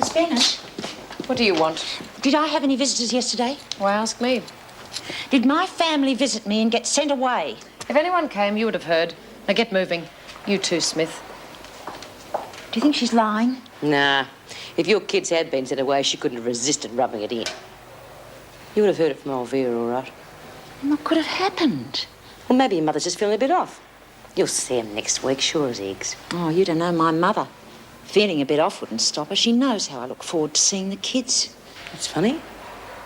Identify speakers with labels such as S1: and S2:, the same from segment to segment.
S1: Miss Bennett.
S2: What do you want?
S1: Did I have any visitors yesterday?
S2: Why ask me?
S1: Did my family visit me and get sent away?
S2: If anyone came, you would have heard. Now get moving. You too, Smith.
S1: Do you think she's lying?
S3: Nah. If your kids had been sent away, she couldn't have resisted rubbing it in. You would have heard it from old Vera, all right.
S1: What could have happened?
S3: Well, maybe your mother's just feeling a bit off. You'll see him next week, sure as eggs.
S1: Oh, you don't know my mother. Feeling a bit off wouldn't stop her. She knows how I look forward to seeing the kids.
S3: That's funny.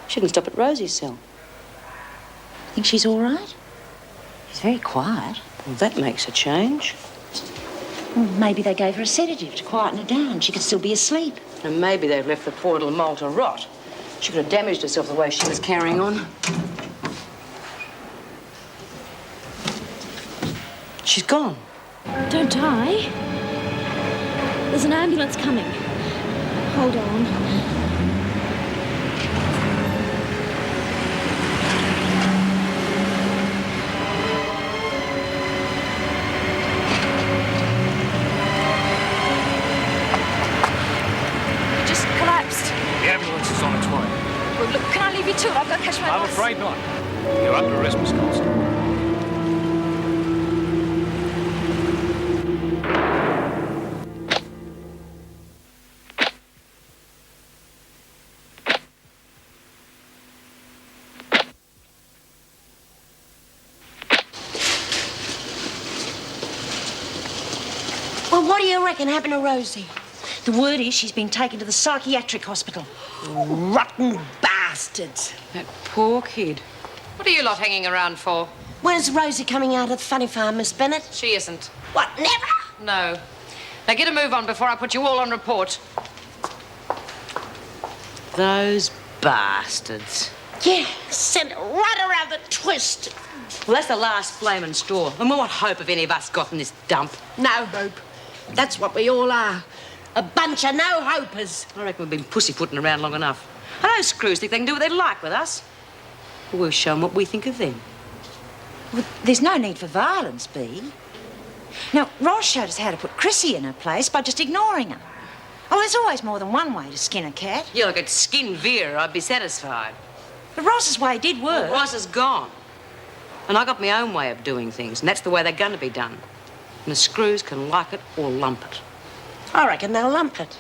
S3: She can stop at Rosie's cell.
S1: Think she's all right? She's very quiet.
S3: Well, that makes a change.
S1: Well, maybe they gave her a sedative to quieten her down. She could still be asleep.
S3: And maybe they've left the poor little mole to rot. She could have damaged herself the way she was carrying on. She's gone.
S4: Don't die. There's an ambulance coming. Hold on.
S5: He just collapsed.
S6: The ambulance is on its way.
S5: Well, look, can I leave you to it? I've got to catch my
S6: I'm
S5: bus.
S6: afraid not. You're under arrest, Miss Coulson.
S7: Well, what do you reckon happened to Rosie?
S1: The word is she's been taken to the psychiatric hospital.
S7: Rotten bastards.
S3: That poor kid.
S2: What are you lot hanging around for?
S7: When's Rosie coming out of the funny farm, Miss Bennett?
S2: She isn't.
S7: What, never?
S2: No. Now get a move on before I put you all on report.
S3: Those bastards.
S7: Yeah, sent it right around the twist.
S3: Well, that's the last flaming straw. And what hope have any of us got in this dump?
S7: No hope. That's what we all are. A bunch of no-hopers.
S3: I reckon we've been pussyfooting around long enough. I know screws think they can do what they like with us. We'll show them what we think of them.
S1: Well, there's no need for violence, Bea. Now, Ros showed us how to put Chrissie in her place by just ignoring her. Oh, there's always more than one way to skin a cat.
S3: Yeah, I could skin Vera, I'd be satisfied.
S1: But Ross's way did work.
S3: Well, Ross is gone. And I got my own way of doing things, and that's the way they're going to be done. And the screws can like it or lump it.
S7: I reckon they'll lump it.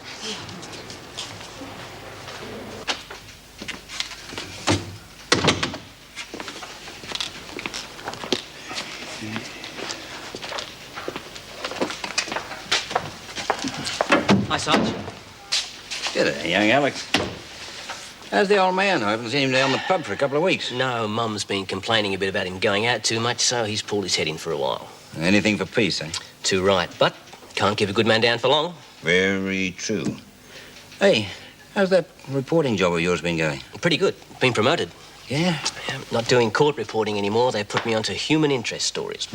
S3: Hi, Sarge.
S8: G'day, young Alex. How's the old man? I haven't seen him down the pub for a couple of weeks.
S9: No, Mum's been complaining a bit about him going out too much, so he's pulled his head in for a while.
S8: Anything for peace, eh?
S9: Too right, but can't keep a good man down for long.
S8: Very true. Hey, how's that reporting job of yours been going?
S9: Pretty good. Been promoted.
S8: Yeah?
S9: Not doing court reporting anymore. They put me onto human interest stories.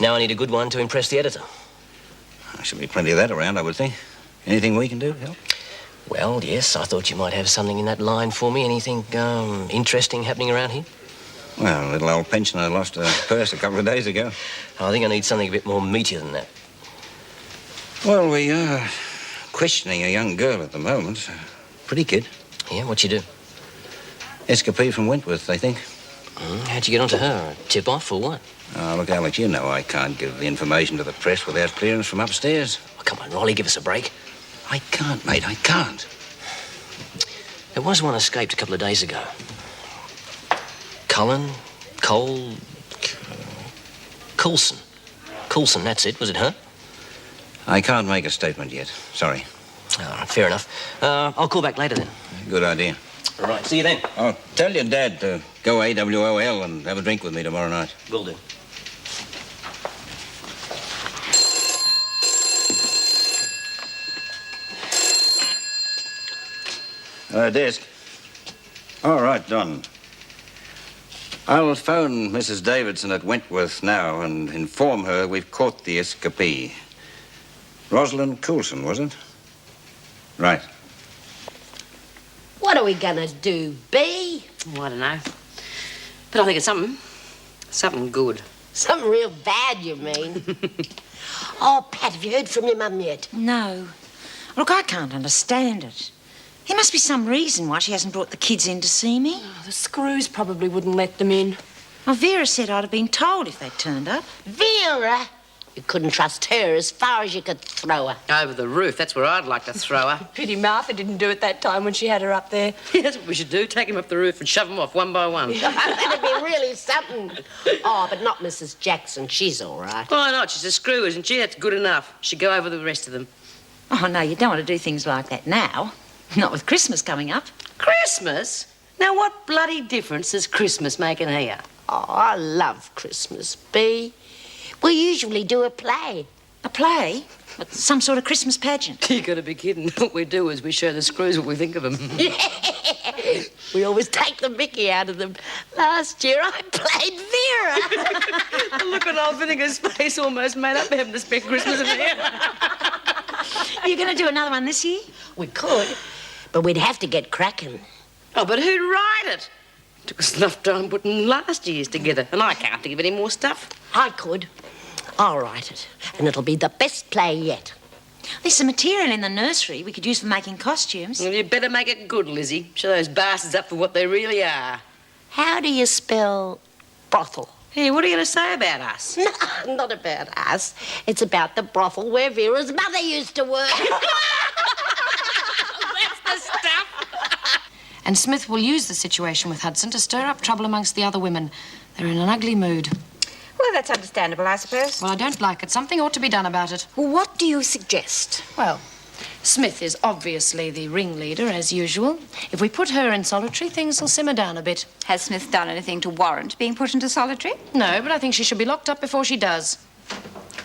S9: Now I need a good one to impress the editor.
S8: There should be plenty of that around, I would think. Anything we can do to help?
S9: Well, yes, I thought you might have something in that line for me. Anything interesting happening around here?
S8: Well, a little old pensioner lost a purse a couple of days ago.
S9: I think I need something a bit more meatier than that.
S8: Well, we are questioning a young girl at the moment. Pretty kid.
S9: Yeah, what'd you do?
S8: Escapee from Wentworth, I think.
S9: How'd you get onto her? A tip-off or what?
S8: Oh, look, Alex, you know I can't give the information to the press without clearance from upstairs.
S9: Oh, come on, Rolly, give us a break.
S8: I can't, mate, I can't.
S9: There was one escaped a couple of days ago. Coulson. Coulson, that's it. Was it her?
S8: I can't make a statement yet. Sorry.
S9: Oh, fair enough. I'll call back later then.
S8: Good idea.
S9: All right, see you then.
S8: I'll tell your dad to go AWOL and have a drink with me tomorrow night.
S9: Will do.
S8: Desk. All right, Don. I'll phone Mrs. Davidson at Wentworth now and inform her we've caught the escapee. Roslyn Coulson, was it? Right.
S7: What are we gonna do, Bea?
S3: Oh, I don't know. But I think it's something. Something good.
S7: Something real bad, you mean? Oh, Pat, have you heard from your mum yet?
S1: No. Look, I can't understand it. There must be some reason why she hasn't brought the kids in to see me.
S7: Oh, the screws probably wouldn't let them in.
S1: Well, Vera said I'd have been told if they'd turned up.
S7: Vera? You couldn't trust her as far as you could throw her.
S3: Over the roof, that's where I'd like to throw her.
S7: Pity Martha didn't do it that time when she had her up there.
S3: Yeah, that's what we should do. Take him up the roof and shove him off one by one.
S7: That'd be really something. Oh, but not Mrs. Jackson. She's all right.
S3: Why not? She's a screw, isn't she? That's good enough. She'd go over the rest of them.
S1: Oh, no, you don't want to do things like that now. Not with Christmas coming up.
S3: Christmas? Now, what bloody difference does Christmas make in here?
S7: Oh, I love Christmas, Bee. We usually do a play.
S1: A play? Some sort of Christmas pageant?
S3: You gotta be kidding. What we do is we show the screws what we think of them.
S7: We always take the mickey out of them. Last year I played Vera.
S3: Look at old Vinegar's face almost made up for having to spend Christmas in here.
S1: Are you going to do another one this year?
S7: We could, but we'd have to get cracking.
S3: Oh, but who'd write it? Took us enough time putting last year's together, and I can't think of any more stuff.
S7: I could. I'll write it, and it'll be the best play yet.
S1: There's some material in the nursery we could use for making costumes.
S3: Well, you better make it good, Lizzie. Show those bastards up for what they really are.
S7: How do you spell brothel?
S3: Hey, what are you going to say about us?
S7: No, not about us. It's about the brothel where Vera's mother used to work.
S3: That's the stuff.
S2: And Smith will use the situation with Hudson to stir up trouble amongst the other women. They're in an ugly mood.
S5: Well, that's understandable, I suppose.
S2: Well, I don't like it. Something ought to be done about it.
S5: Well, what do you suggest?
S2: Well, Smith is obviously the ringleader, as usual. If we put her in solitary, things will simmer down a bit.
S5: Has Smith done anything to warrant being put into solitary?
S2: No, but I think she should be locked up before she does.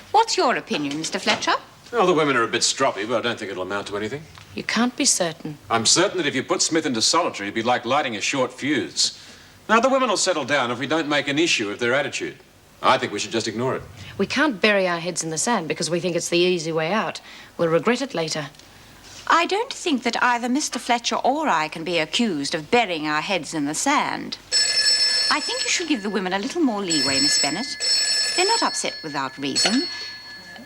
S5: What's your opinion, Mr. Fletcher?
S6: Well, the women are a bit stroppy, but I don't think it'll amount to anything.
S2: You can't be certain.
S6: I'm certain that if you put Smith into solitary, it'd be like lighting a short fuse. Now, the women will settle down if we don't make an issue of their attitude. I think we should just ignore it.
S2: We can't bury our heads in the sand because we think it's the easy way out. We'll regret it later.
S5: I don't think that either Mr. Fletcher or I can be accused of burying our heads in the sand. I think you should give the women a little more leeway, Miss Bennett. They're not upset without reason.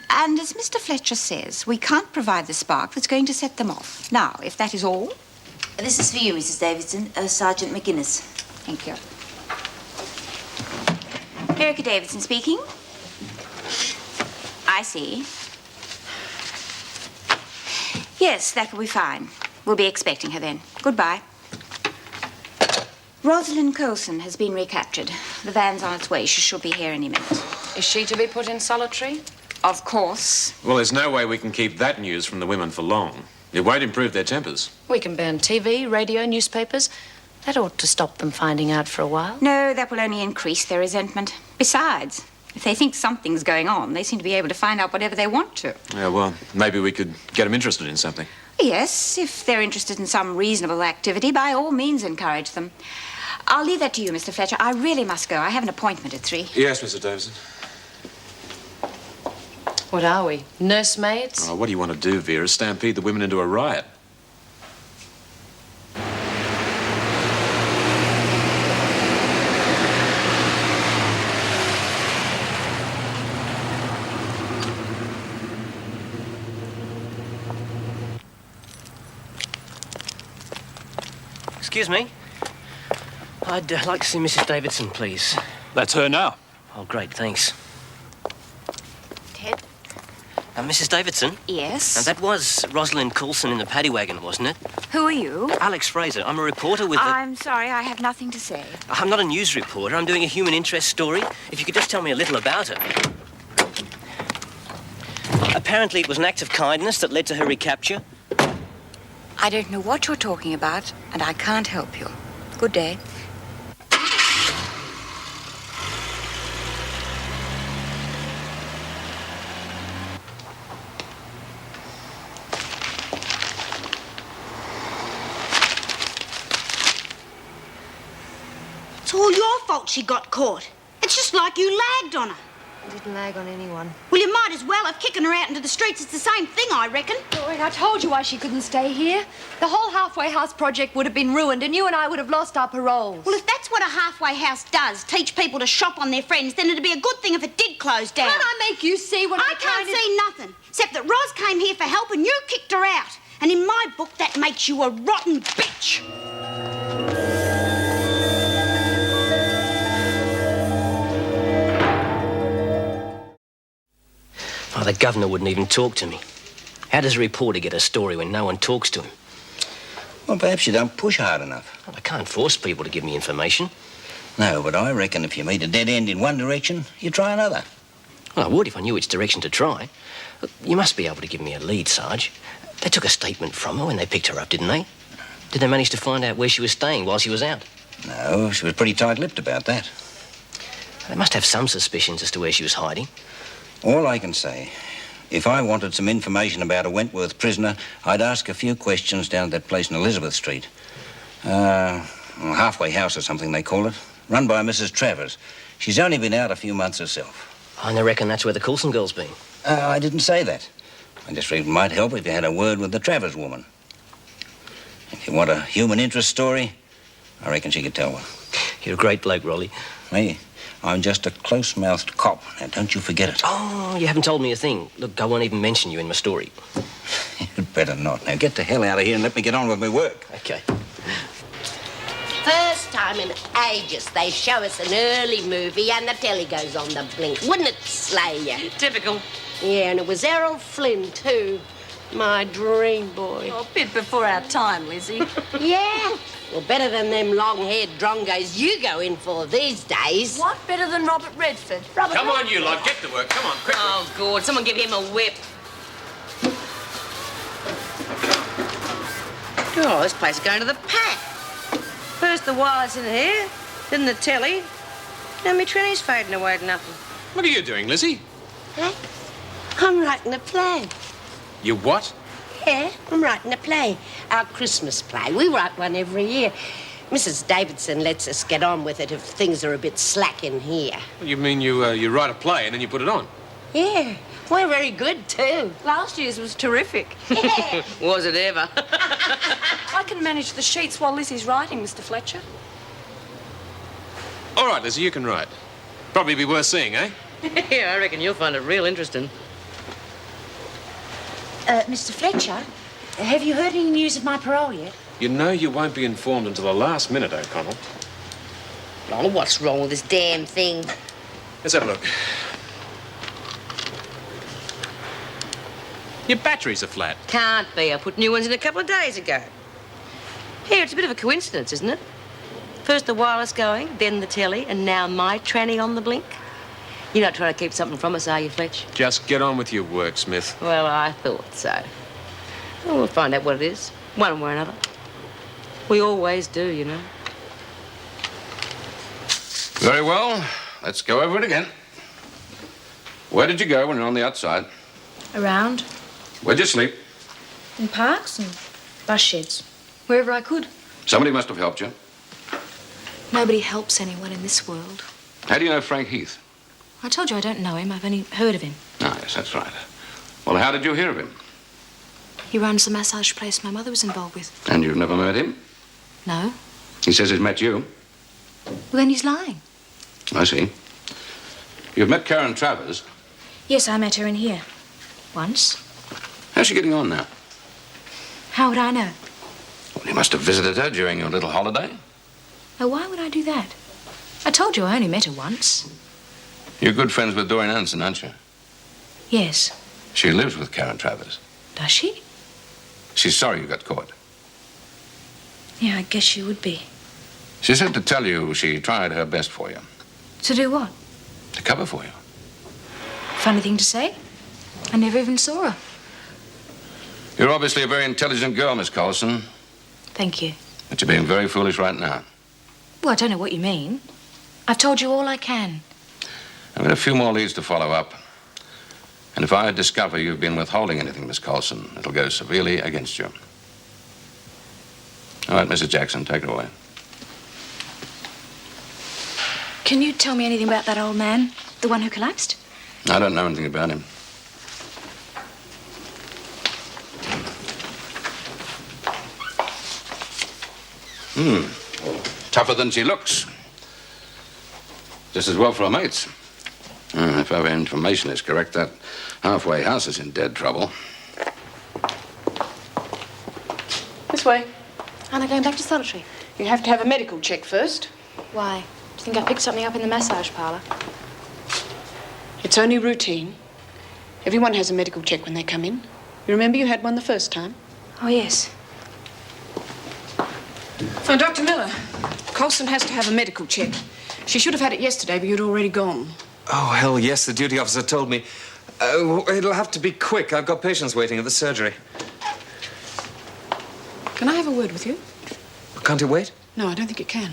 S5: And as Mr. Fletcher says, we can't provide the spark that's going to set them off. Now, if that is all...
S1: This is for you, Mrs. Davidson. Sergeant McGuinness.
S5: Thank you. Erica Davidson speaking. I see. Yes, that will be fine. We'll be expecting her then. Goodbye. Roslyn Coulson has been recaptured. The van's on its way. She should be here any minute.
S2: Is she to be put in solitary?
S5: Of course.
S6: Well, there's no way we can keep that news from the women for long. It won't improve their tempers.
S2: We can ban TV, radio, newspapers. That ought to stop them finding out for a while.
S5: No, that will only increase their resentment. Besides, if they think something's going on, they seem to be able to find out whatever they want to.
S6: Yeah, well, maybe we could get them interested in something.
S5: Yes, if they're interested in some reasonable activity, by all means encourage them. I'll leave that to you, Mr. Fletcher. I really must go. I have an appointment at 3.
S6: Yes, Mr. Davidson.
S2: What are we? Nursemaids?
S6: Oh, what do you want to do, Vera? Stampede the women into a riot?
S9: Excuse me. I'd like to see Mrs. Davidson, please.
S10: That's her now.
S9: Oh, great, thanks.
S5: Ted?
S9: Mrs. Davidson?
S5: Yes?
S9: And that was Roslyn Coulson in the paddy wagon, wasn't it?
S5: Who are you?
S9: Alex Fraser. I'm a reporter with the...
S5: I'm sorry, I have nothing to say.
S9: I'm not a news reporter. I'm doing a human interest story. If you could just tell me a little about her. Apparently it was an act of kindness that led to her recapture.
S5: I don't know what you're talking about, and I can't help you. Good day.
S11: It's all your fault she got caught. It's just like you lagged on her.
S5: I didn't lag on anyone.
S11: Well, you might as well have kicking her out into the streets. It's the same thing, I reckon.
S4: Doreen, I told you why she couldn't stay here. The whole halfway house project would have been ruined and you and I would have lost our paroles.
S11: Well, if that's what a halfway house does, teach people to shop on their friends, then it'd be a good thing if it did close down.
S4: Can't I make you see what
S11: I can't see nothing, except that Ros came here for help and you kicked her out. And in my book, that makes you a rotten bitch.
S9: Oh, the governor wouldn't even talk to me. How does a reporter get a story when no one talks to him?
S8: Well, perhaps you don't push hard enough.
S9: Well, I can't force people to give me information.
S8: No, but I reckon if you meet a dead end in one direction, you try another.
S9: Well, I would if I knew which direction to try. Look, you must be able to give me a lead, Sarge. They took a statement from her when they picked her up, didn't they? Did they manage to find out where she was staying while she was out?
S8: No, she was pretty tight-lipped about that.
S9: They must have some suspicions as to where she was hiding.
S8: All I can say, if I wanted some information about a Wentworth prisoner, I'd ask a few questions down at that place in Elizabeth Street. Halfway house or something they call it. Run by Mrs. Travers. She's only been out a few months herself.
S9: I reckon that's where the Coulson girl's been.
S8: I didn't say that. I just reckon it might help if you had a word with the Travers woman. If you want a human interest story, I reckon she could tell one.
S9: You're a great bloke, Rolly.
S8: Me? I'm just a close-mouthed cop. Now, don't you forget it.
S9: Oh, you haven't told me a thing. Look, I won't even mention you in my story.
S8: You'd better not. Now, get the hell out of here and let me get on with my work.
S9: Okay.
S7: First time in ages they show us an early movie and the telly goes on the blink. Wouldn't it slay you?
S3: Typical.
S7: Yeah, and it was Errol Flynn, too. My dream boy.
S10: Oh, a bit before our time, Lizzie.
S7: Yeah? Well, better than them long-haired drongos you go in for these days.
S10: What? Better than Robert Redford?
S6: Come on, you lot, get to work. Come on, quick.
S3: Oh, God, someone give him a whip. Oh, this place is going to the pack. First the wireless in here, then the telly. Now my tranny's fading away to nothing.
S6: What are you doing, Lizzie?
S7: Huh? I'm writing a play.
S6: You what?
S7: Yeah, I'm writing a play. Our Christmas play. We write one every year. Mrs. Davidson lets us get on with it if things are a bit slack in here.
S6: You mean you write a play and then you put it on?
S7: Yeah, we're very good, too.
S10: Last year's was terrific.
S7: Yeah.
S3: Was it ever?
S10: I can manage the sheets while Lizzie's writing, Mr. Fletcher.
S6: All right, Lizzie, you can write. Probably be worth seeing, eh?
S3: Yeah, I reckon you'll find it real interesting.
S1: Mr. Fletcher, have you heard any news of my parole yet?
S6: You know you won't be informed until the last minute, O'Connell.
S7: Oh, what's wrong with this damn thing?
S6: Let's have a look. Your batteries are flat.
S3: Can't be. I put new ones in a couple of days ago. Here, it's a bit of a coincidence, isn't it? First the wireless going, then the telly, and now my tranny on the blink. You're not trying to keep something from us, are you, Fletch?
S6: Just get on with your work, Smith.
S3: Well, I thought so. Well, we'll find out what it is, one way or another. We always do, you know.
S12: Very well. Let's go over it again. Where did you go when you were on the outside?
S2: Around.
S12: Where'd you sleep?
S2: In parks and bus sheds.
S10: Wherever I could.
S12: Somebody must have helped you.
S2: Nobody helps anyone in this world.
S12: How do you know Frank Heath?
S2: I told you I don't know him. I've only heard of him.
S12: Ah, yes, that's right. Well, how did you hear of him?
S2: He runs the massage place my mother was involved with.
S12: And you've never met him?
S2: No.
S12: He says he's met you.
S2: Well, then he's lying.
S12: I see. You've met Karen Travers.
S2: Yes, I met her in here. Once.
S12: How's she getting on now?
S2: How would I know?
S12: Well, you must have visited her during your little holiday.
S2: Oh, why would I do that? I told you I only met her once.
S12: You're good friends with Doreen Anson, aren't you?
S2: Yes.
S12: She lives with Karen Travers.
S2: Does she?
S12: She's sorry you got caught.
S2: Yeah, I guess she would be.
S12: She said to tell you she tried her best for you.
S2: To do what?
S12: To cover for you.
S2: Funny thing to say. I never even saw her.
S12: You're obviously a very intelligent girl, Miss Coulson.
S2: Thank you.
S12: But you're being very foolish right now.
S2: Well, I don't know what you mean. I've told you all I can.
S12: I've got a few more leads to follow up. And if I discover you've been withholding anything, Miss Coulson, it'll go severely against you. All right, Mrs. Jackson, take it away.
S2: Can you tell me anything about that old man? The one who collapsed?
S12: I don't know anything about him. Tougher than she looks. Just as well for our mates. If our information is correct, that halfway house is in dead trouble.
S10: This way.
S2: Aren't I going back to solitary?
S10: You have to have a medical check first.
S2: Why? Do you think I picked something up in the massage parlour?
S10: It's only routine. Everyone has a medical check when they come in. You remember you had one the first time?
S2: Oh, yes.
S10: Oh, Dr. Miller, Coulson has to have a medical check. She should have had it yesterday, but you'd already gone.
S13: Oh, hell yes, the duty officer told me. It'll have to be quick. I've got patients waiting at the surgery.
S10: Can I have a word with you?
S13: Can't it wait?
S10: No, I don't think it can.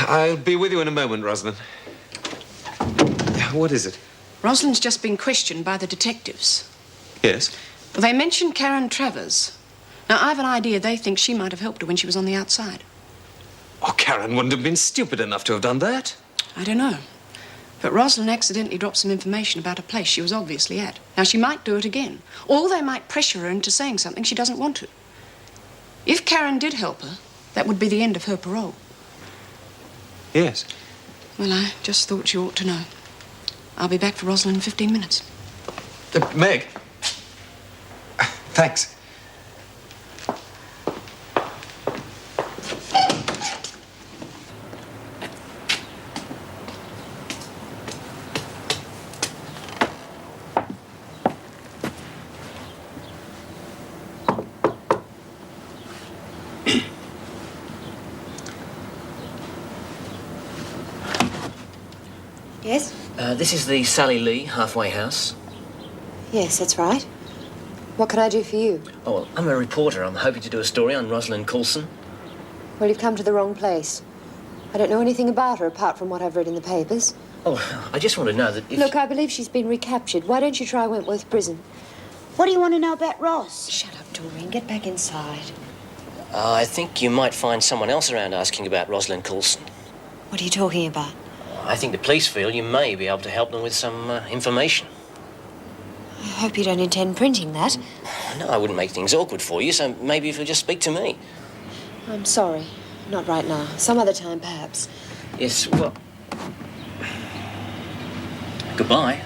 S13: I'll be with you in a moment, Roslyn. What is it?
S10: Roslyn's just been questioned by the detectives.
S13: Yes?
S10: Well, they mentioned Karen Travers. Now, I've an idea they think she might have helped her when she was on the outside.
S13: Oh, Karen wouldn't have been stupid enough to have done that.
S10: I don't know. But Roslyn accidentally dropped some information about a place she was obviously at. Now, she might do it again. Or they might pressure her into saying something she doesn't want to. If Karen did help her, that would be the end of her parole.
S13: Yes.
S10: Well, I just thought you ought to know. I'll be back for Roslyn in 15 minutes.
S13: Meg. Thanks.
S1: Yes?
S9: This is the Sally Lee halfway house.
S4: Yes, that's right. What can I do for you?
S9: Oh, well, I'm a reporter. I'm hoping to do a story on Roslyn Coulson.
S4: Well, you've come to the wrong place. I don't know anything about her apart from what I've read in the papers.
S9: Oh, I just want to know that if...
S4: Look, I believe she's been recaptured. Why don't you try Wentworth Prison?
S11: What do you want to know about Ross?
S4: Shut up, Doreen. Get back inside.
S9: I think you might find someone else around asking about Roslyn Coulson.
S4: What are you talking about?
S9: I think the police feel you may be able to help them with some information.
S4: I hope you don't intend printing that.
S9: No, I wouldn't make things awkward for you, so maybe if you'll just speak to me.
S4: I'm sorry. Not right now. Some other time, perhaps.
S9: Yes, well... Goodbye.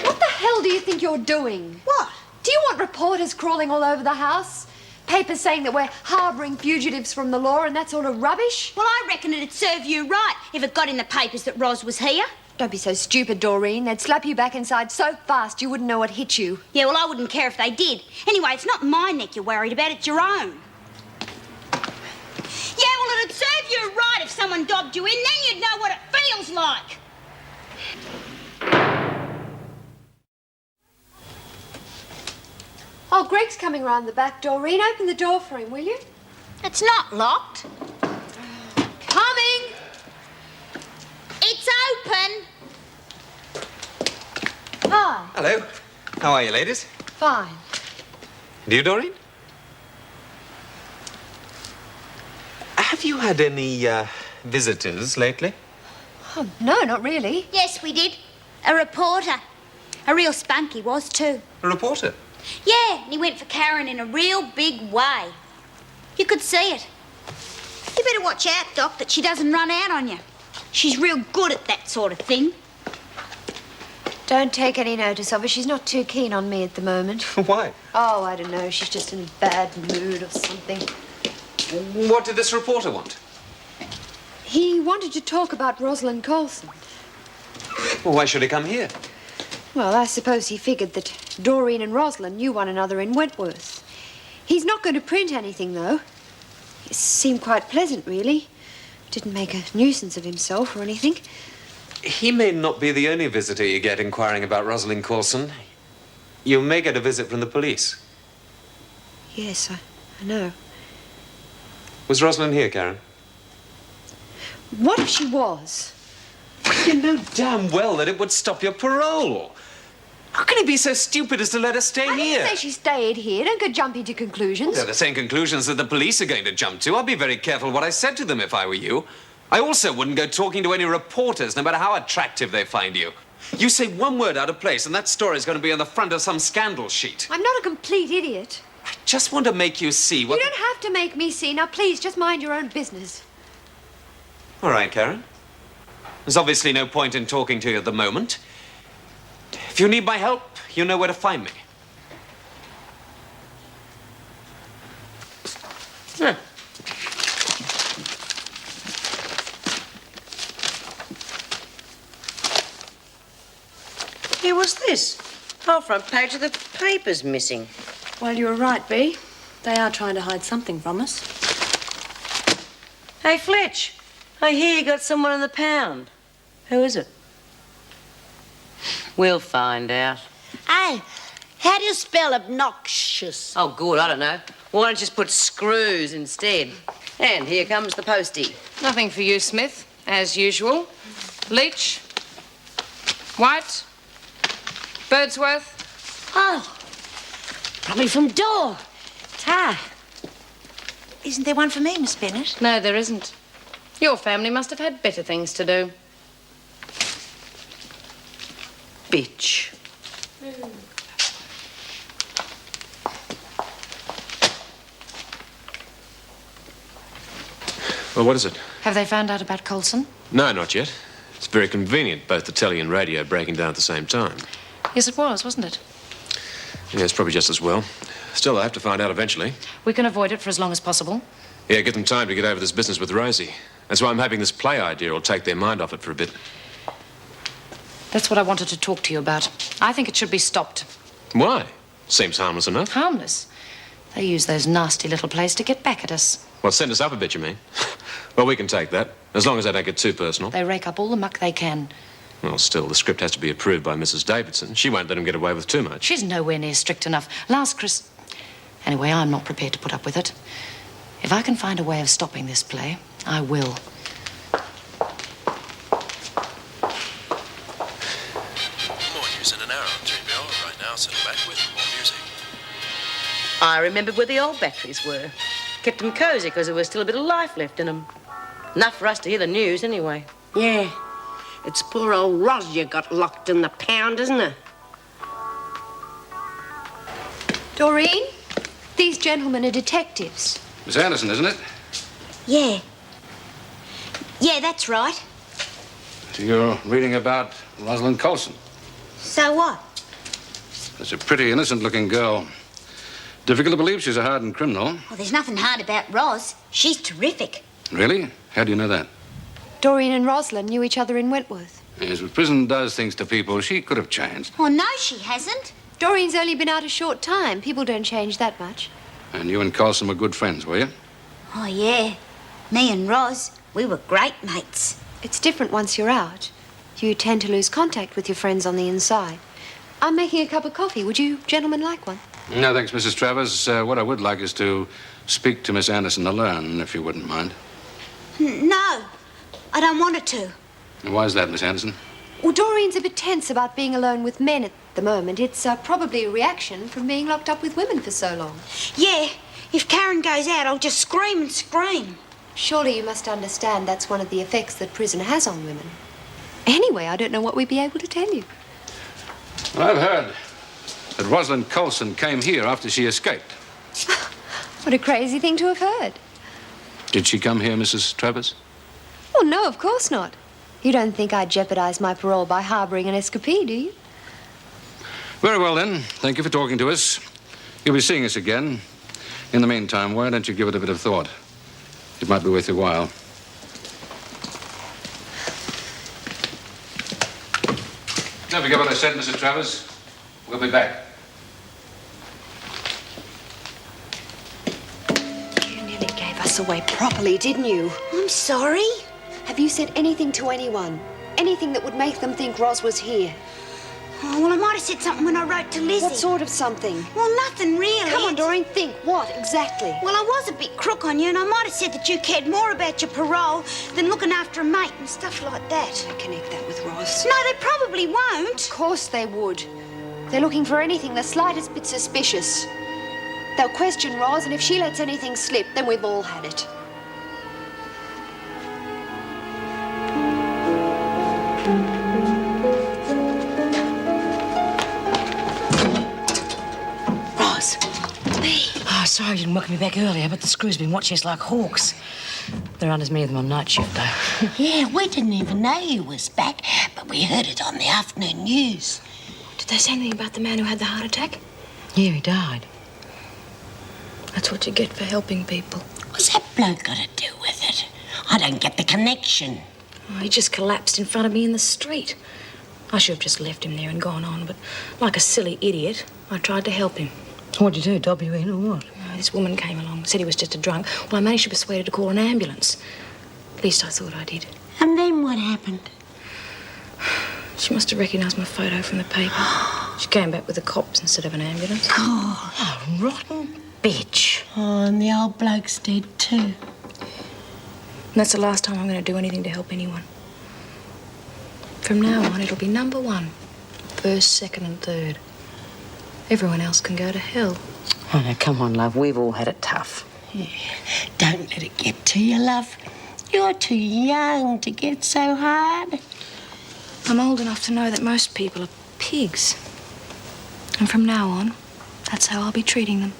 S4: What the hell do you think you're doing?
S11: What?
S4: Do you want reporters crawling all over the house? Papers saying that we're harbouring fugitives from the law and that sort of rubbish?
S11: Well, I reckon it'd serve you right if it got in the papers that Ros was here.
S4: Don't be so stupid, Doreen. They'd slap you back inside so fast you wouldn't know what hit you.
S11: Yeah, well, I wouldn't care if they did. Anyway, it's not my neck you're worried about, it's your own. Yeah, well, it'd serve you right if someone dobbed you in, then you'd know what it feels like.
S4: Oh, Greg's coming round the back, Doreen. Open the door for him, will you?
S11: It's not locked.
S4: Coming!
S11: It's open.
S4: Hi.
S13: Hello. How are you, ladies?
S4: Fine.
S13: And you, Doreen? Have you had any, visitors lately?
S4: Oh, no, not really.
S11: Yes, we did. A reporter. A real spunk he was, too.
S13: A reporter?
S11: Yeah, and he went for Karen in a real big way. You could see it. You better watch out, Doc, that she doesn't run out on you. She's real good at that sort of thing.
S4: Don't take any notice of her. She's not too keen on me at the moment.
S13: Why?
S4: Oh, I don't know. She's just in a bad mood or something.
S13: What did this reporter want?
S4: He wanted to talk about Roslyn Coulson.
S13: Well, why should he come here?
S4: Well, I suppose he figured that Doreen and Roslyn knew one another in Wentworth. He's not going to print anything, though. It seemed quite pleasant, really. Didn't make a nuisance of himself or anything.
S13: He may not be the only visitor you get inquiring about Roslyn Coulson. You may get a visit from the police.
S4: Yes, I know.
S13: Was Roslyn here, Karen?
S4: What if she was?
S13: You know damn well that it would stop your parole. How can he be so stupid as to let her stay
S4: I
S13: here?
S4: didn't say she stayed here. Don't go jumping to conclusions.
S13: They're the same conclusions that the police are going to jump to. I'd be very careful what I said to them if I were you. I also wouldn't go talking to any reporters, no matter how attractive they find you. You say one word out of place, and that story's going to be on the front of some scandal sheet.
S4: I'm not a complete idiot.
S13: I just want to make you see what...
S4: You don't have to make me see. Now, please, just mind your own business.
S13: All right, Karen. There's obviously no point in talking to you at the moment. If you need my help, you know where to find me.
S3: this? Whole front page of the paper's missing.
S14: Well, you were right, Bea. They are trying to hide something from us.
S3: Hey, Fletch, I hear you got someone in the pound. Who is it? We'll find out.
S7: Hey, how do you spell obnoxious?
S3: Oh, good, I don't know. Why don't you just put screws instead? And here comes the postie.
S2: Nothing for you, Smith, as usual. Leach. White. Birdsworth.
S7: Oh, probably from Door. Ta.
S1: Isn't there one for me, Miss Bennett?
S2: No, there isn't. Your family must have had better things to do.
S3: Bitch.
S6: Well, what is it?
S2: Have they found out about Coulson?
S6: No, not yet. It's very convenient, both the telly and radio breaking down at the same time.
S2: Yes, it was, wasn't it?
S6: Yeah, it's probably just as well. Still, I have to find out eventually.
S2: We can avoid it for as long as possible.
S6: Yeah, give them time to get over this business with Rosie. That's why I'm hoping this play idea will take their mind off it for a bit.
S2: That's what I wanted to talk to you about. I think it should be stopped.
S6: Why? Seems harmless enough.
S2: Harmless? They use those nasty little plays to get back at us.
S6: Well, send us up a bit, you mean? Well, we can take that, as long as they don't get too personal.
S2: They rake up all the muck they can.
S6: Well, still, the script has to be approved by Mrs. Davidson. She won't let him get away with too much.
S2: She's nowhere near strict enough. Anyway, I'm not prepared to put up with it. If I can find a way of stopping this play, I will.
S15: More news in an hour on 3BL. Right now, settle back with more music.
S3: I remembered where the old batteries were. Kept them cosy because there was still a bit of life left in them. Enough for us to hear the news, anyway.
S7: Yeah. It's poor old Ros you got locked in the pound, isn't it?
S4: Doreen, these gentlemen are detectives.
S12: Miss Anderson, isn't it?
S11: Yeah. Yeah, that's right.
S12: You're reading about Roslyn Coulson.
S11: So what?
S12: That's a pretty innocent-looking girl. Difficult to believe she's a hardened criminal.
S11: Well, there's nothing hard about Ros. She's terrific.
S12: Really? How do you know that?
S4: Doreen and Roslyn knew each other in Wentworth.
S12: Yes, but prison does things to people. She could have changed.
S11: Well, no, she hasn't.
S4: Doreen's only been out a short time. People don't change that much.
S12: And you and Coulson were good friends, were you?
S11: Oh, yeah. Me and Ros, we were great mates.
S4: It's different once you're out. You tend to lose contact with your friends on the inside. I'm making a cup of coffee. Would you gentlemen like one?
S12: No, thanks, Mrs. Travers. What I would like is to speak to Miss Anderson alone, if you wouldn't mind.
S11: No, I don't want her to.
S12: Why is that, Miss Anderson?
S4: Well, Doreen's a bit tense about being alone with men at the moment. It's probably a reaction from being locked up with women for so long.
S11: Yeah, if Karen goes out, I'll just scream and scream.
S4: Surely you must understand that's one of the effects that prison has on women. Anyway, I don't know what we'd be able to tell you.
S12: Well, I've heard that Roslyn Coulson came here after she escaped.
S4: What a crazy thing to have heard.
S12: Did she come here, Mrs. Travers?
S4: Oh, no, of course not. You don't think I'd jeopardize my parole by harboring an escapee, do you?
S12: Very well, then. Thank you for talking to us. You'll be seeing us again. In the meantime, why don't you give it a bit of thought? It might be worth your while. Don't forget what I said, Mrs. Travers. We'll be back.
S4: You nearly gave us away properly, didn't you?
S11: I'm sorry.
S4: Have you said anything to anyone? Anything that would make them think Ros was here?
S11: Oh, well, I might have said something when I wrote to Lizzie.
S4: What sort of something?
S11: Well, nothing really.
S4: Come on, Doreen, think. What, exactly?
S11: Well, I was a bit crook on you, and I might have said that you cared more about your parole than looking after a mate and stuff like that.
S4: I connect that with Ros.
S11: No, they probably won't.
S4: Of course they would. They're looking for anything the slightest bit suspicious. They'll question Ros, and if she lets anything slip, then we've all had it.
S7: Ros. Oh, sorry you didn't welcome me back earlier, but the screw's been watching us like hawks.
S14: There aren't as many of them on night shift, though.
S7: Yeah, we didn't even know you was back, but we heard it on the afternoon news.
S14: Did they say anything about the man who had the heart attack?
S7: Yeah, he died.
S14: That's what you get for helping people.
S7: What's that bloke got to do with it? I don't get the connection.
S14: Oh, he just collapsed in front of me in the street. I should have just left him there and gone on, but like a silly idiot, I tried to help him.
S7: What'd you do, dob you in or what?
S14: This woman came along, said he was just a drunk. Well, I managed to persuade her to call an ambulance. At least I thought I did.
S7: And then what happened?
S14: She must have recognised my photo from the paper. She came back with the cops instead of an ambulance.
S7: Oh, rotten bitch. Oh, and the old bloke's dead too.
S14: And that's the last time I'm going to do anything to help anyone. From now on, it'll be number one. First, second and third. Everyone else can go to hell.
S7: Oh, now, come on, love. We've all had it tough. Yeah. Don't let it get to you, love. You're too young to get so hard.
S14: I'm old enough to know that most people are pigs. And from now on, that's how I'll be treating them.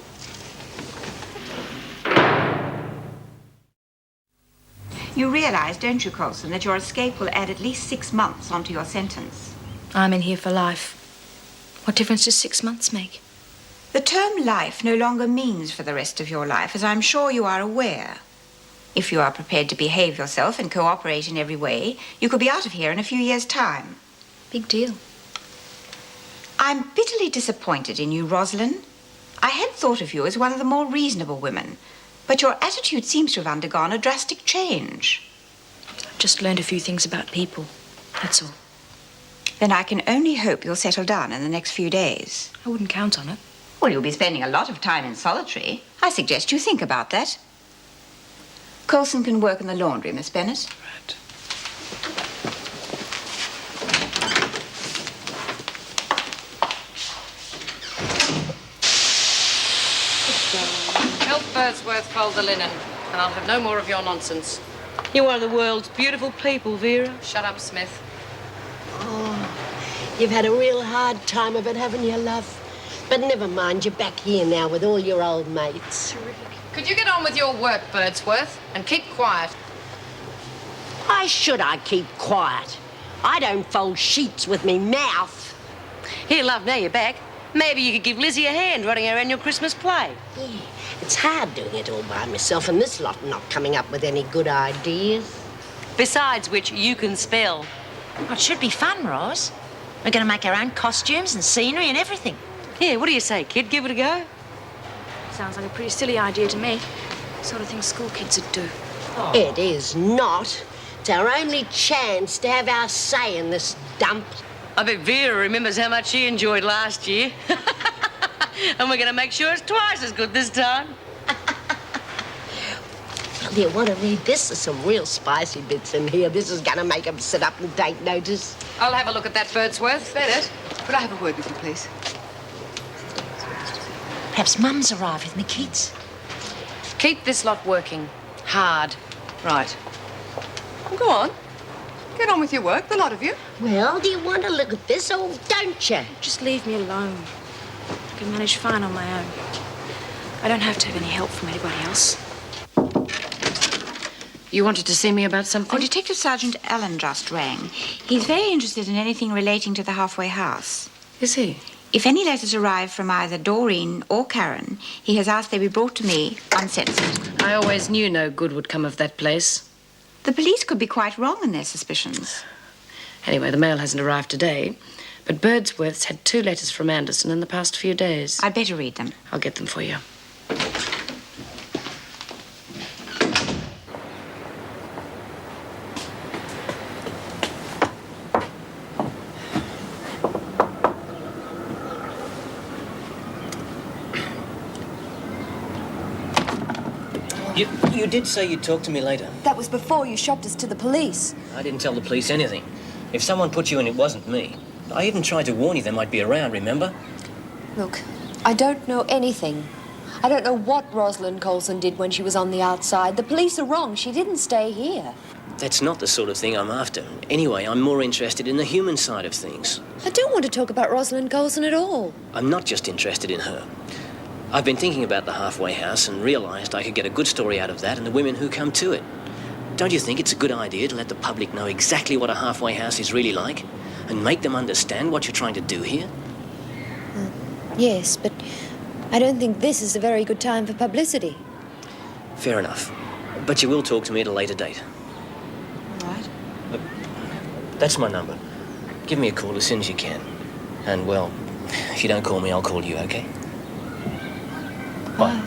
S5: You realise, don't you, Coulson, that your escape will add at least 6 months onto your sentence?
S14: I'm in here for life. What difference does 6 months make?
S5: The term life no longer means for the rest of your life, as I'm sure you are aware. If you are prepared to behave yourself and cooperate in every way, you could be out of here in a few years' time.
S14: Big deal.
S5: I'm bitterly disappointed in you, Roslyn. I had thought of you as one of the more reasonable women, but your attitude seems to have undergone a drastic change.
S14: I've just learned a few things about people, that's all.
S5: Then I can only hope you'll settle down in the next few days.
S14: I wouldn't count on it.
S5: Well, you'll be spending a lot of time in solitary. I suggest you think about that. Coulson can work in the laundry, Miss Bennett.
S12: Right.
S2: Help Birdsworth fold the linen, and I'll have no more of your nonsense.
S3: You're one of the world's beautiful people, Vera.
S2: Shut up, Smith.
S7: Oh, you've had a real hard time of it, haven't you, love? But never mind, you're back here now with all your old mates.
S2: Could you get on with your work, Birdsworth, and keep quiet?
S7: Why should I keep quiet? I don't fold sheets with me mouth.
S3: Here, love, now you're back. Maybe you could give Lizzie a hand running our annual Christmas play.
S7: Yeah, it's hard doing it all by myself and this lot not coming up with any good ideas.
S3: Besides which, you can spell.
S1: Oh, it should be fun, Ros. We're going to make our own costumes and scenery and everything.
S3: Yeah, what do you say, kid? Give it a go?
S14: Sounds like a pretty silly idea to me. Sort of thing school kids would do.
S7: Oh. It is not. It's our only chance to have our say in this dump.
S3: I bet Vera remembers how much she enjoyed last year. And we're going to make sure it's twice as good this time.
S7: Well, you want to read this? There's some real spicy bits in here. This is going to make them sit up and take notice.
S2: I'll have a look at that, Birdsworth.
S16: Bennett, could I have a word with you, please?
S1: Perhaps Mum's arrived with me kids.
S2: Keep this lot working. Hard.
S16: Right. Well, go on. Get on with your work, the lot of you.
S7: Well, do you want to look at this or don't you?
S14: Just leave me alone. I can manage fine on my own. I don't have to have any help from anybody else.
S2: You wanted to see me about something?
S5: Oh, Detective Sergeant Allen just rang. He's very interested in anything relating to the halfway house.
S2: Is he?
S5: If any letters arrive from either Doreen or Karen, he has asked they be brought to me uncensored.
S2: I always knew no good would come of that place.
S5: The police could be quite wrong in their suspicions.
S2: Anyway, the mail hasn't arrived today, but Birdsworth's had 2 letters from Anderson in the past few days.
S5: I'd better read them.
S2: I'll get them for you.
S9: You did say you'd talk to me later.
S17: That was before you shopped us to the police.
S9: I didn't tell the police anything. If someone put you in, it wasn't me. I even tried to warn you they might be around, remember?
S4: Look, I don't know anything. I don't know what Roslyn Coulson did when she was on the outside. The police are wrong. She didn't stay here.
S9: That's not the sort of thing I'm after. Anyway, I'm more interested in the human side of things.
S4: I don't want to talk about Roslyn Coulson at all.
S9: I'm not just interested in her. I've been thinking about the halfway house and realised I could get a good story out of that and the women who come to it. Don't you think it's a good idea to let the public know exactly what a halfway house is really like and make them understand what you're trying to do here?
S4: Yes, but I don't think this is a very good time for publicity.
S9: Fair enough. But you will talk to me at a later date.
S4: All right.
S9: That's my number. Give me a call as soon as you can. And, well, if you don't call me, I'll call you, okay? Bye.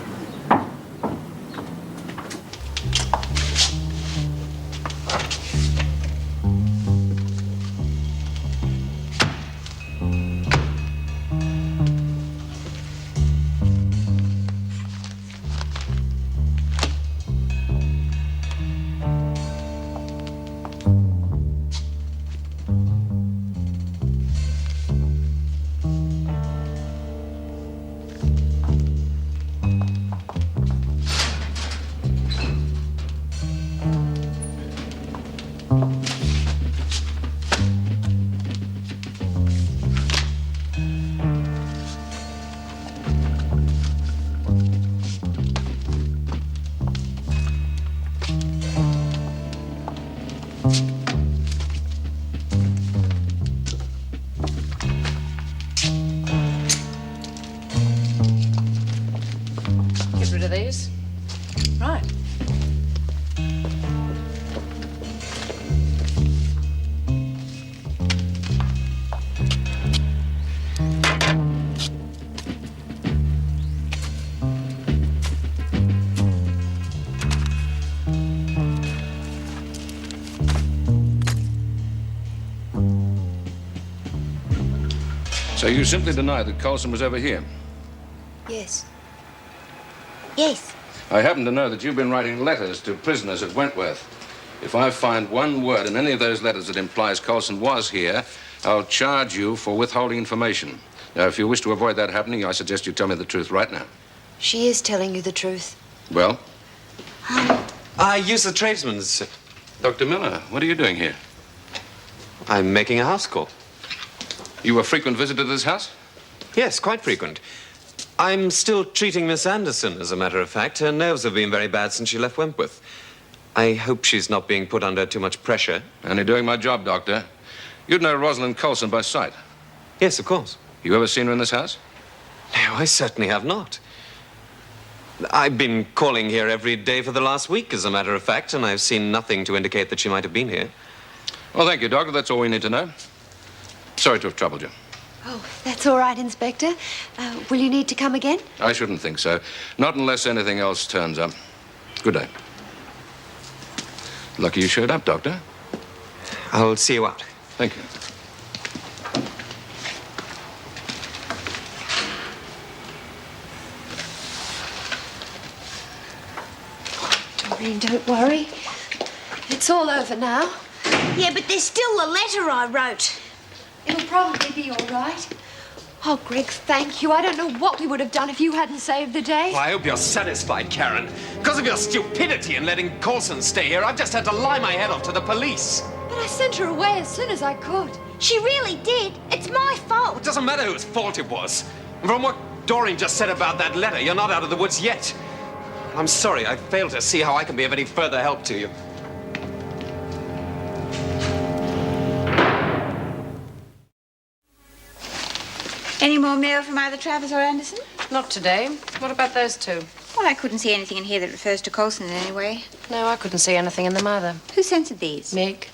S12: So you simply deny that Coulson was ever here?
S4: Yes.
S11: Yes.
S12: I happen to know that you've been writing letters to prisoners at Wentworth. If I find one word in any of those letters that implies Coulson was here, I'll charge you for withholding information. Now, if you wish to avoid that happening, I suggest you tell me the truth right now.
S4: She is telling you the truth.
S12: Well?
S13: I use the tradesman's.
S12: Dr. Miller, what are you doing here?
S13: I'm making a house call.
S12: You a frequent visitor to this house?
S13: Yes, quite frequent. I'm still treating Miss Anderson, as a matter of fact. Her nerves have been very bad since she left Wentworth. I hope she's not being put under too much pressure.
S12: Only doing my job, Doctor. You'd know Roslyn Coulson by sight.
S13: Yes, of course.
S12: You ever seen her in this house?
S13: No, I certainly have not. I've been calling here every day for the last week, as a matter of fact, and I've seen nothing to indicate that she might have been here.
S12: Well, thank you, Doctor. That's all we need to know. Sorry to have troubled you.
S4: Oh, that's all right, Inspector. Will you need to come again?
S12: I shouldn't think so. Not unless anything else turns up. Good day. Lucky you showed up, Doctor.
S13: I'll see you out.
S12: Thank you.
S4: Doreen, don't worry. It's all over now.
S11: Yeah, but there's still the letter I wrote.
S4: It'll probably be all right. Oh, Greg, thank you. I don't know what we would have done if you hadn't saved the day.
S13: Well, I hope you're satisfied, Karen. Because of your stupidity in letting Coulson stay here, I've just had to lie my head off to the police.
S4: But I sent her away as soon as I could.
S11: She really did. It's my fault.
S13: It doesn't matter whose fault it was. From what Doreen just said about that letter, you're not out of the woods yet. I'm sorry, I failed to see how I can be of any further help to you.
S5: Any more mail from either Travers or Anderson?
S14: Not today. What about those two?
S5: Well, I couldn't see anything in here that refers to Coulson in any way.
S14: No, I couldn't see anything in them either.
S5: Who censored these?
S14: Meg.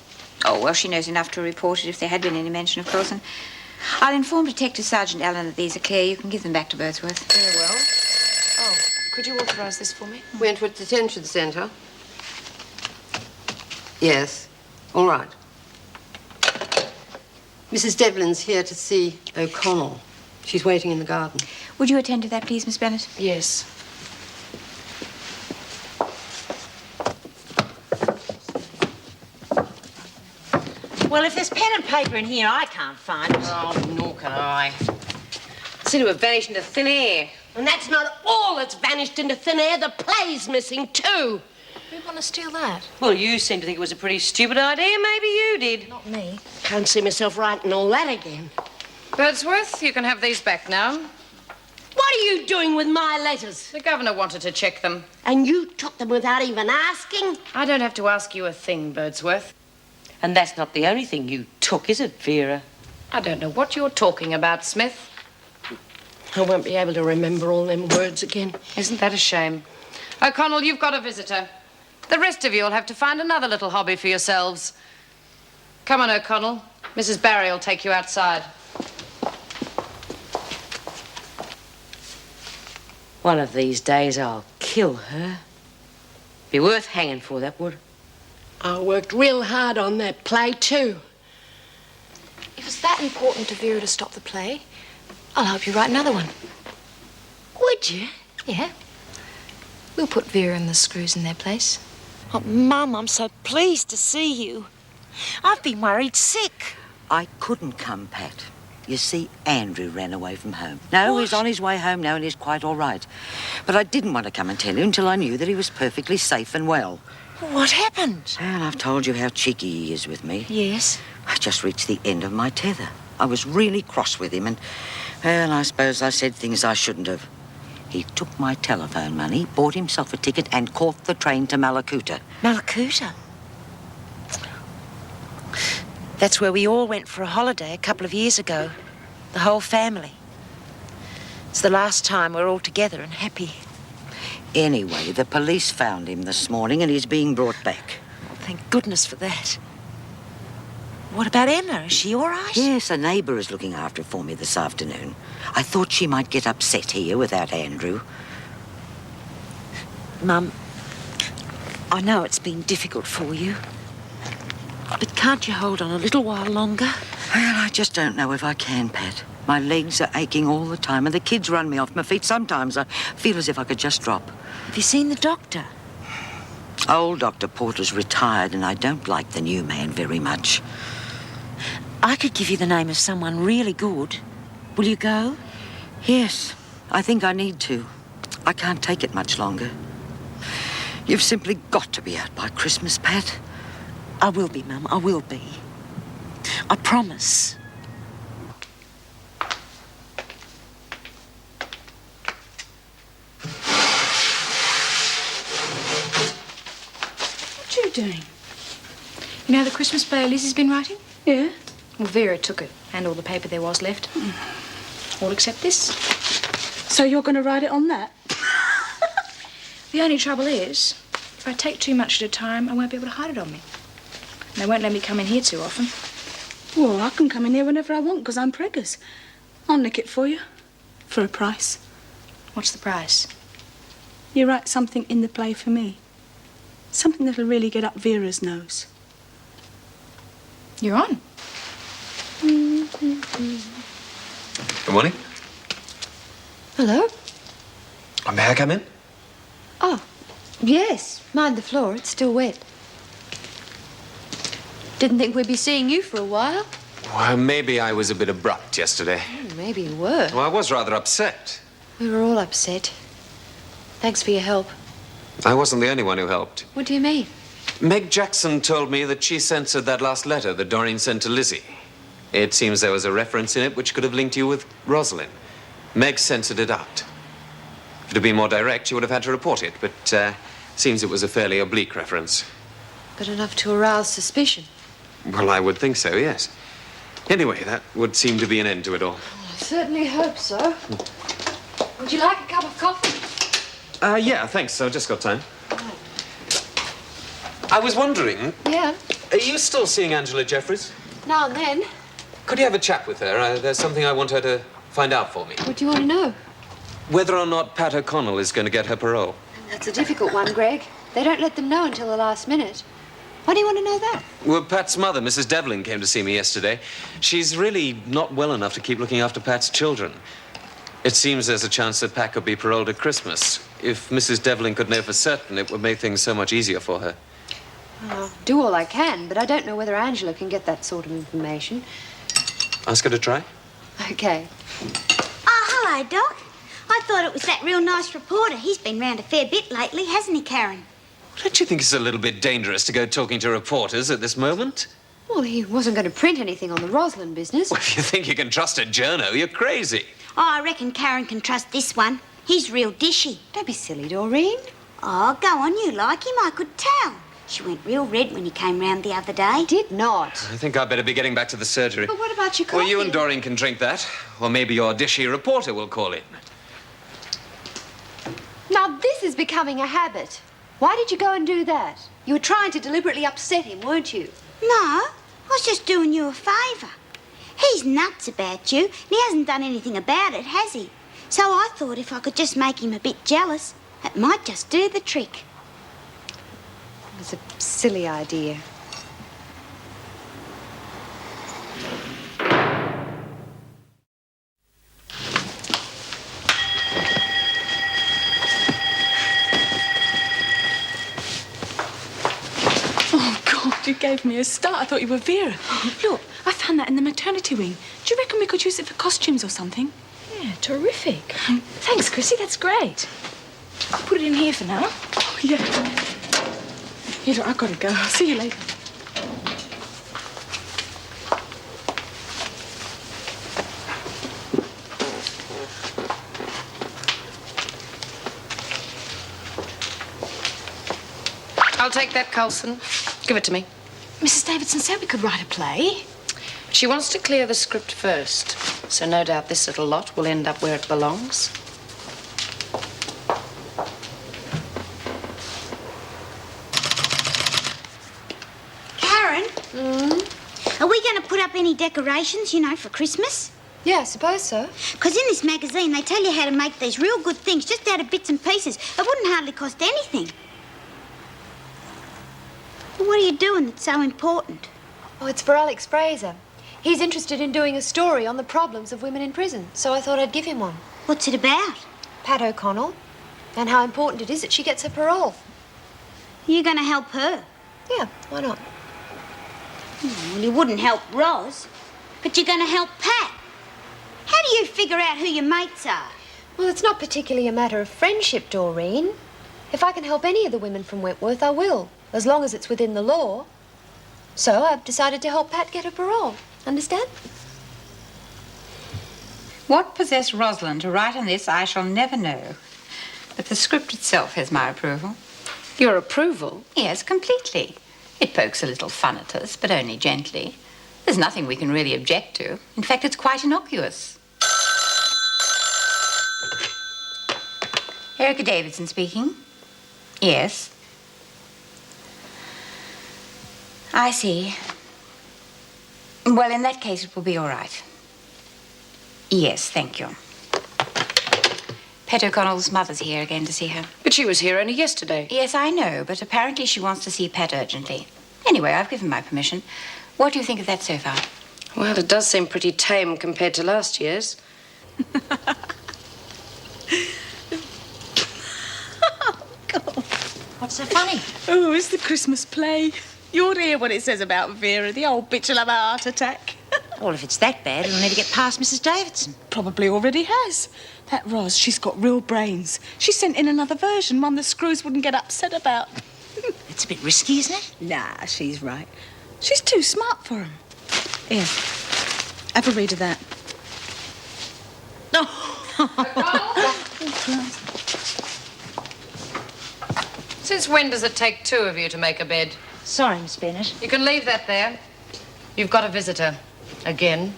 S5: Oh, well, she knows enough to report it if there had been any mention of Coulson. I'll inform Detective Sergeant Allen that these are clear. You can give them back to Birdsworth.
S14: Very well. Oh, could you authorise this for me?
S18: Wentworth Detention Centre. Yes. All right. Mrs. Devlin's here to see O'Connell. She's waiting in the garden.
S5: Would you attend to that, please, Miss Bennett?
S14: Yes.
S1: Well, if there's pen and paper in here, I can't find it.
S7: Oh, nor can I. It seemed to have vanished into thin air. And that's not all that's vanished into thin air. The play's missing, too.
S14: Who want to steal that?
S7: Well, you seem to think it was a pretty stupid idea. Maybe you did.
S14: Not me.
S7: Can't see myself writing all that again.
S10: Birdsworth, you can have these back now.
S7: What are you doing with my letters?
S10: The governor wanted to check them.
S7: And you took them without even asking?
S10: I don't have to ask you a thing, Birdsworth.
S3: And that's not the only thing you took, is it, Vera?
S10: I don't know what you're talking about, Smith.
S7: I won't be able to remember all them words again.
S10: Isn't that a shame? O'Connell, you've got a visitor. The rest of you will have to find another little hobby for yourselves. Come on, O'Connell. Mrs. Barry will take you outside.
S3: One of these days I'll kill her. Be worth hanging for, that would.
S7: I worked real hard on that play, too.
S14: If it's that important to Vera to stop the play, I'll help you write another one.
S1: Would you?
S14: Yeah. We'll put Vera and the screws in their place.
S1: Oh, Mum, I'm so pleased to see you. I've been worried sick.
S19: I couldn't come, Pat. You see, Andrew ran away from home. No, he's on his way home now and he's quite all right. But I didn't want to come and tell you until I knew that he was perfectly safe and well.
S1: What happened?
S19: Well, I've told you how cheeky he is with me.
S1: Yes.
S19: I just reached the end of my tether. I was really cross with him and, well, I suppose I said things I shouldn't have. He took my telephone money, bought himself a ticket and caught the train to Malakuta.
S1: Malakuta? That's where we all went for a holiday a couple of years ago. The whole family. It's the last time we're all together and happy.
S19: Anyway, the police found him this morning and he's being brought back.
S1: Oh, thank goodness for that. What about Emma? Is she all right?
S19: Yes, a neighbour is looking after her for me this afternoon. I thought she might get upset here without Andrew.
S1: Mum, I know it's been difficult for you. But can't you hold on a little while longer?
S19: Well, I just don't know if I can, Pat. My legs are aching all the time and the kids run me off my feet. Sometimes I feel as if I could just drop.
S1: Have you seen the doctor?
S19: Old Dr. Porter's retired and I don't like the new man very much.
S1: I could give you the name of someone really good. Will you go?
S19: Yes, I think I need to. I can't take it much longer. You've simply got to be out by Christmas, Pat.
S1: I will be, Mum. I will be. I promise.
S14: What are you doing? You know the Christmas play Lizzie's been writing?
S10: Yeah.
S14: Well, Vera took it, and all the paper there was left. All except this.
S10: So you're going to write it on that?
S14: The only trouble is, if I take too much at a time, I won't be able to hide it on me. And they won't let me come in here too often.
S10: Well, I can come in here whenever I want because I'm preggers. I'll nick it for you. For a price.
S14: What's the price?
S10: You write something in the play for me. Something that'll really get up Vera's nose.
S14: You're on.
S13: Good morning.
S4: Hello?
S13: May I come in?
S4: Oh, yes. Mind the floor. It's still wet. Didn't think we'd be seeing you for a while.
S13: Well, maybe I was a bit abrupt yesterday.
S4: Maybe you were.
S13: Well, I was rather upset.
S4: We were all upset. Thanks for your help.
S13: I wasn't the only one who helped.
S4: What do you mean?
S13: Meg Jackson told me that she censored that last letter that Doreen sent to Lizzie. It seems there was a reference in it which could have linked you with Roslyn. Meg censored it out. If it had been more direct, she would have had to report it, but seems it was a fairly oblique reference.
S4: But enough to arouse suspicion.
S13: Well, I would think so, yes. Anyway, that would seem to be an end to it all.
S4: I certainly hope so. Would you like a cup of coffee?
S13: Yeah, thanks. I've just got time. I was wondering,
S4: Yeah,
S13: are you still seeing Angela Jeffries?
S4: now and then.
S13: Could you have a chat with her? There's something I want her to find out for me.
S4: What do you want to know?
S13: Whether or not Pat O'Connell is going to get her parole.
S4: That's a difficult one, Greg. They don't let them know until the last minute. Why do you want to know that?
S13: Well, Pat's mother, Mrs. Devlin, came to see me yesterday. She's really not well enough to keep looking after Pat's children. It seems there's a chance that Pat could be paroled at Christmas. If Mrs. Devlin could know for certain, it would make things so much easier for her.
S4: I'll do all I can, but I don't know whether Angela can get that sort of information.
S13: Ask her to try.
S4: Okay.
S11: Oh, hello, Doc. I thought it was that real nice reporter. He's been round a fair bit lately, hasn't he, Karen?
S13: Don't you think it's a little bit dangerous to go talking to reporters at this moment?
S4: Well, he wasn't going to print anything on the Roslyn business.
S13: Well, if you think you can trust a journo, you're crazy.
S11: Oh, I reckon Karen can trust this one. He's real dishy.
S4: Don't be silly, Doreen.
S11: Oh, go on, you like him, I could tell. She went real red when he came round the other day.
S4: Did not.
S13: I think I'd better be getting back to the surgery.
S4: But what about your coffee?
S13: Well, you and Doreen can drink that. Or maybe your dishy reporter will call in.
S4: Now, this is becoming a habit. Why did you go and do that? You were trying to deliberately upset him, weren't you?
S11: No, I was just doing you a favour. He's nuts about you, and he hasn't done anything about it, has he? So I thought if I could just make him a bit jealous, it might just do the trick.
S4: It was a silly idea.
S20: You gave me a start. I thought you were Vera. Look, I found that in the maternity wing. Do you reckon we could use it for costumes or something?
S14: Yeah, terrific. Thanks, Chrissie. That's great. I'll put it in here for now.
S20: Oh, yeah. Here, look, I've got to go. I'll see you later.
S3: I'll take that, Coulson. Give it to me.
S14: Mrs. Davidson said we could write a play.
S3: She wants to clear the script first, so no doubt this little lot will end up where it belongs.
S11: Karen? Are we going to put up any decorations, you know, for Christmas?
S4: Yeah, I suppose so.
S11: Because in this magazine, they tell you how to make these real good things just out of bits and pieces. It wouldn't hardly cost anything. Well, what are you doing that's so important?
S4: Oh, it's for Alex Fraser. He's interested in doing a story on the problems of women in prison, so I thought I'd give him one.
S11: What's it about?
S4: Pat O'Connell, and how important it is that she gets her parole.
S11: You're going to help her?
S4: Yeah, why not?
S11: Well, you wouldn't help Ros, but you're going to help Pat. How do you figure out who your mates are?
S4: Well, it's not particularly a matter of friendship, Doreen. If I can help any of the women from Wentworth, I will, as long as it's within the law. So I've decided to help Pat get her parole. Understand?
S5: What possessed Roslyn to write on this, I shall never know. But the script itself has my approval.
S3: Your approval?
S5: Yes, completely. It pokes a little fun at us, but only gently. There's nothing we can really object to. In fact, it's quite innocuous. Erica Davidson speaking. Yes. I see. Well, in that case, it will be all right. Yes, thank you. Peta O'Connell's mother's here again to see her.
S3: But she was here only yesterday.
S5: Yes, I know, but apparently she wants to see Pet urgently. Anyway, I've given my permission. What do you think of that so far?
S3: Well, it does seem pretty tame compared to last year's.
S1: What's so funny?
S20: Oh, it's the Christmas play. You ought to hear what it says about Vera. The old bitch will have a heart attack.
S1: Well, if it's that bad, it'll never get past Mrs. Davidson.
S20: Probably already has. That Ros, she's got real brains. She sent in another version, one the screws wouldn't get upset about.
S1: It's a bit risky, isn't it?
S20: Nah, she's right. She's too smart for him. Here, have a read of that.
S3: Since when does it take two of you to make a bed?
S1: Sorry, Miss Bennett.
S3: You can leave that there. You've got a visitor. Again.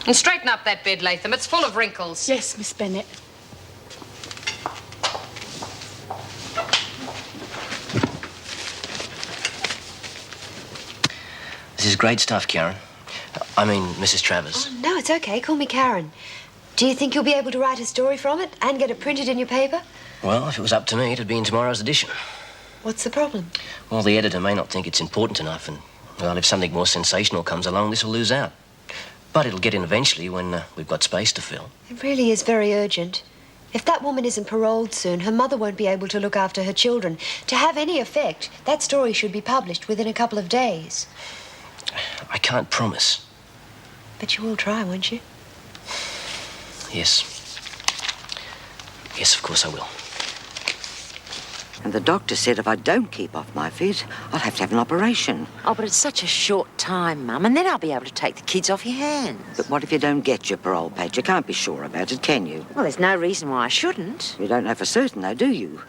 S3: And straighten up that bed, Latham. It's full of wrinkles.
S20: Yes, Miss Bennett.
S9: This is great stuff, Karen. I mean, Mrs. Travers.
S4: Oh, no, it's okay. Call me Karen. Do you think you'll be able to write a story from it and get it printed in your paper?
S9: Well, if it was up to me, it'd be in tomorrow's edition.
S4: What's the problem?
S9: Well, the editor may not think it's important enough, and, well, if something more sensational comes along, this will lose out. But it'll get in eventually when we've got space to fill.
S4: It really is very urgent. If that woman isn't paroled soon, her mother won't be able to look after her children. To have any effect, that story should be published within a couple of days.
S9: I can't promise.
S4: But you will try, won't you?
S9: Yes. Yes, of course I will.
S19: And the doctor said if I don't keep off my feet, I'll have to have an operation.
S1: Oh, but it's such a short time, Mum, and then I'll be able to take the kids off your hands.
S19: But what if you don't get your parole, Pat? You can't be sure about it, can you?
S1: Well, there's no reason why I shouldn't.
S19: You don't know for certain, though, do you?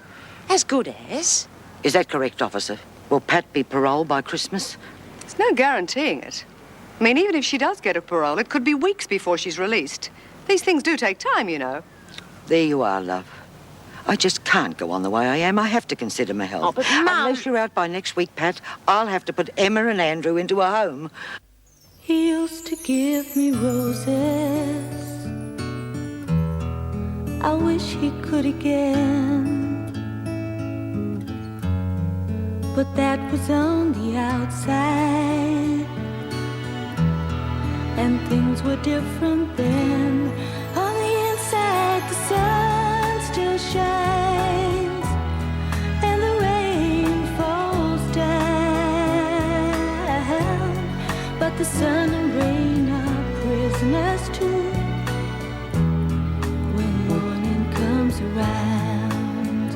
S1: As good as.
S19: Is that correct, officer? Will Pat be paroled by Christmas?
S16: There's no guaranteeing it. I mean, even if she does get a parole, it could be weeks before she's released. These things do take time, you know.
S19: There you are, love. I just can't go on the way I am. I have to consider my health.
S1: Oh, but, Mum...
S19: Unless you're out by next week, Pat, I'll have to put Emma and Andrew into a home.
S21: He used to give me roses. I wish he could again. But that was on the outside, and things were different then. On the inside, the sun still shines, and the rain falls down. But the sun and rain are prisoners too when morning comes around.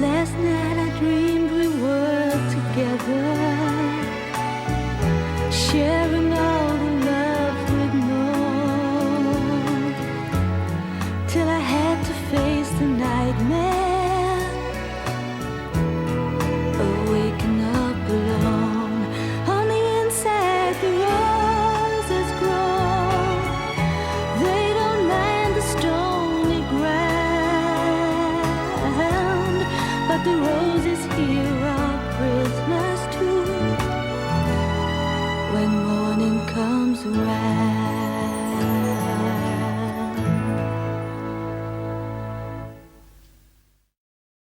S21: Last night I dreamed we were together, sharing all the love we'd known, till I had to face the nightmare of waking up alone. On the inside the roses grow, they don't mind the stony ground, but the roses here are prisoners too when morning comes around.